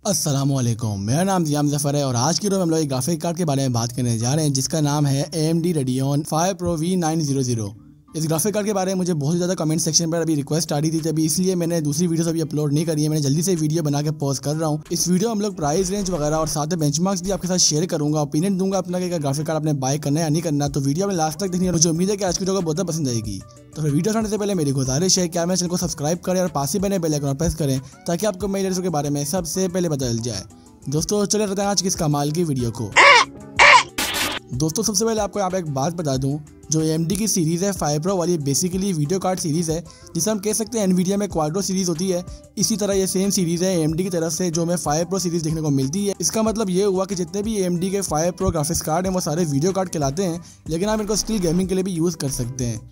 अस्सलामुअलैकुम, मेरा नाम ज़िया मुज़फ़्फ़र है और आज की वीडियो में हम लोग एक ग्राफिक कार्ड के बारे में बात करने जा रहे हैं जिसका नाम है AMD Radeon 5 Pro V900। इस ग्राफिक कार्ड के बारे में मुझे बहुत ज़्यादा कमेंट सेक्शन पर अभी रिक्वेस्ट आ रही थी, तभी इसलिए मैंने दूसरी वीडियो अभी अपलोड नहीं करी है। मैंने जल्दी से वीडियो बना के पोस्ट कर रहा हूँ। इस वीडियो में हम लोग प्राइस रेंज वगैरह और साथ में बेंचमार्क्स भी आपके साथ शेयर करूँगा, ओपिनियन दूंगा अपना कि ग्राफिक कार्ड आपने बाय करना है या नहीं करना। तो वीडियो में लास्ट तक देखनी है, मुझे उम्मीद है कि आज की वीडियो को बहुत पसंद आएगी। तो फिर वीडियो बनाने से पहले मेरी गुजारिश है कि आप मेरे चैनल को सब्सक्राइब करें और पास ही बने बेल आइकन प्रेस करें ताकि आपको मेरे वीडियो के बारे में सबसे पहले पता चल जाए। दोस्तों चले रहते हैं आज की इस कमाल की वीडियो को। दोस्तों सबसे पहले आपको यहाँ पे एक बात बता दूं, जो AMD की सीरीज़ है 5 Pro वाली बेसिकली वीडियो कार्ड सीरीज़ है, जिसे हम कह सकते हैं NVIDIA में क्वाड्रो सीरीज़ होती है। इसी तरह ये सेम सीरीज़ है AMD की तरफ से जो हमें 5 Pro सीरीज़ देखने को मिलती है। इसका मतलब ये हुआ कि जितने भी AMD के 5 Pro ग्राफिक्स कार्ड हैं वो सारे वीडियो कार्ड कहलाते हैं, लेकिन आप इनको स्टिल गेमिंग के लिए भी यूज़ कर सकते हैं।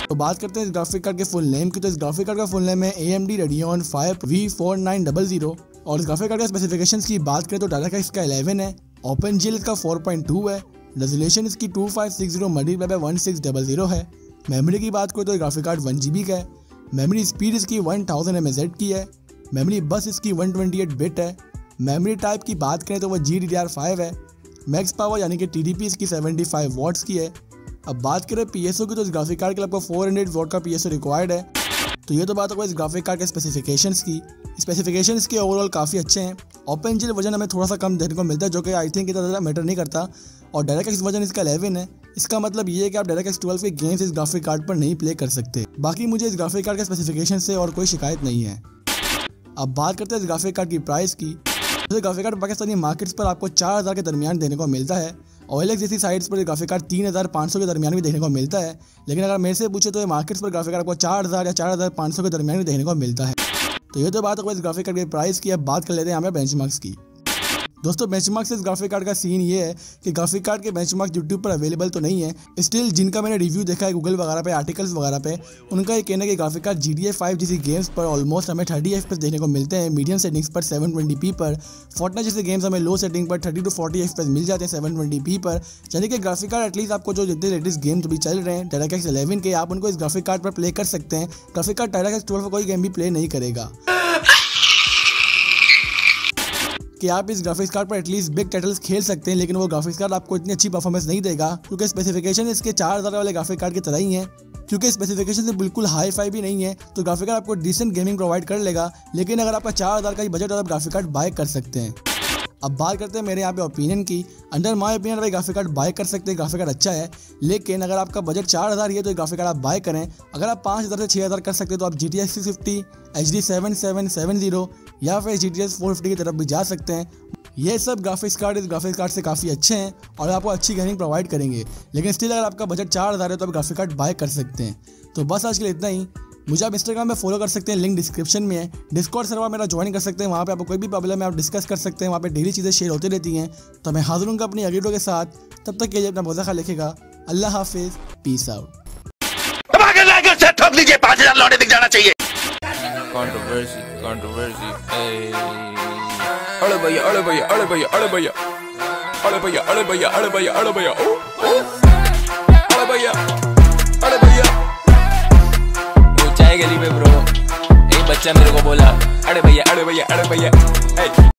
तो बात करते हैं इस ग्राफिक कार्ड के फुल नेम की। तो इस ग्राफिक कार्ड का फुल नेम है AMD Radeon 5 V4900 और इस ग्राफिक कार्ड के स्पेसिफिकेशंस की बात करें तो डायरेक्ट का 11 है, OpenGL इसका 4.2 है, रेजोल्यूशन इसकी 2560 मल्टीप्लाई बाय 1600 है। मेमोरी की बात करें तो ग्राफिक कार्ड 1 GB का है, मेमोरी स्पीड इसकी 1000 mAh की है, मेमोरी बस इसकी 128 बिट है। मेमोरी टाइप की बात करें तो वह GDDR5 है, मैक्स पावर यानी कि TDP इसकी 75 वॉट्स की है। अब बात करें PSO की तो इस ग्राफिक कार्ड के लिए आपको 400 वॉट का PSO रिक्वायर्ड है। तो ये तो बात होगा इस ग्राफिक कार्ड के स्पेसिफिकेशंस की। स्पेसिफिकेशंस के ओवरऑल काफ़ी अच्छे हैं। OpenGL वर्जन हमें थोड़ा सा कम देखने को मिलता है, जो कि आई थिंक इतना ज़्यादा मैटर नहीं करता, और DirectX वर्जन इसका 11 है। इसका मतलब ये है कि आप DirectX 12 के गेम्स इस ग्राफिक कार्ड पर नहीं प्ले कर सकते। बाकी मुझे इस ग्राफिक कार्ड के स्पेसिफिकेशन से और कोई शिकायत नहीं है। अब बात करते हैं इस ग्राफिक कार्ड की प्राइस की। तो ग्राफिक कार्ड पाकिस्तानी मार्केट्स पर आपको 4000 के दरमियान देने को मिलता है। OLX जैसी साइट्स पर ग्राफिक कार्ड 3500 के दरमियान भी देखने को मिलता है, लेकिन अगर मेरे से पूछे तो मार्केट्स पर ग्राफिक कार्ड आपको 4000 या 4500 के दरमियान भी देखने को मिलता है। तो ये तो बात होगा इस ग्राफिक कार्ड के प्राइस की। अब बात कर लेते हैं यहाँ पे बेंचमार्क्स की। दोस्तों बेंचमार्क्स से इस ग्राफिक कार्ड का सीन ये है कि ग्राफिक कार्ड के बेंचमार्क यूट्यूब पर अवेलेबल तो नहीं है, स्टिल जिनका मैंने रिव्यू देखा है गूगल वगैरह पे, आर्टिकल्स वगैरह पे, उनका ये कहना है कि ग्राफिक कार्ड GTA 5 जैसी गेम्स पर ऑलमोस्ट हमें 30 FPS देखने को मिलते हैं, मीडियम सेटिंग्स पर 720p पर। फोर्टनाइट जैसे गेम्स हमें लो सेटिंग पर 30 to 40 FPS मिल जाते हैं 720p पर। यानी कि ग्राफिक कार्ड एटलीस्ट आपको जो जितने लेटेस्ट गेम्स अभी चल रहे हैं DirectX 11 के, आप उनको इस ग्राफिक कार्ड पर प्ले कर सकते हैं। ग्राफिक कार्ड DirectX 12 पर कोई गेम भी प्ले नहीं करेगा। कि आप इस ग्राफिक्स कार्ड पर एटलीस्ट बिग टाइटल्स खेल सकते हैं, लेकिन वो ग्राफिक्स कार्ड आपको इतनी अच्छी परफॉर्मेंस नहीं देगा, क्योंकि स्पेसिफिकेशन इसके 4000 वाले ग्राफिक कार्ड की तरह ही है। क्योंकि स्पेसिफिकेशन से बिल्कुल हाई फाई भी नहीं है, तो ग्राफिक कार्ड आपको डिसेंट गेमिंग प्रोवाइड कर लेगा, लेकिन अगर आपका 4000 का ही बजट है तो आप ग्राफिक कार्ड बाय कर सकते हैं। अब बात करते हैं मेरे यहाँ पे ओपिनियन की। अंडर माय ओपिनियन भाई ग्राफिक कार्ड बाय कर सकते हैं, ग्राफिक कार्ड अच्छा है, लेकिन अगर आपका बजट 4000 ही है तो ग्राफिक कार्ड आप बाय करें। अगर आप 5000 से 6000 कर सकते हैं तो आप GTX 650, HD 7770 या फिर GTX 450 की तरफ भी जा सकते हैं। ये सब ग्राफिक्स कार्ड इस ग्राफिक्स कार्ड से काफ़ी अच्छे हैं और आपको अच्छी गेमिंग प्रोवाइड करेंगे, लेकिन स्टिल अगर आपका बजट 4000 है तो आप ग्राफिक कार्ड बाय कर सकते हैं। तो बस आज के लिए इतना ही। मुझे आप इंस्टाग्राम में फॉलो कर सकते हैं, लिंक डिस्क्रिप्शन में है। डिस्कॉर्ड सर्वर मेरा ज्वाइन कर सकते हैं, वहाँ पे आपको कोई भी प्रॉब्लम है आप डिस्कस कर सकते हैं, वहाँ पे डेली चीज़ें शेयर होती रहती हैं। तो मैं हाजिर हूँ अपनी अगली वीडियो के साथ, तब तक के लिए अपना बहुत ख्याल रखिएगा। अल्लाह हाफिज़, पीस आउट। ठोक लीजिए, 5000 लौटे दिख जाना चाहिए। कंट्रोवर्सी अरे भैया अरे भैया अरे भैया अरे भैया अरे भैया अरे भैया अरे भैया अरे भैया अरे भैया अरे भैया वो चाय गली पे ब्रो, एक बच्चा मेरे को बोला अरे भैया अरे भैया अरे भैया।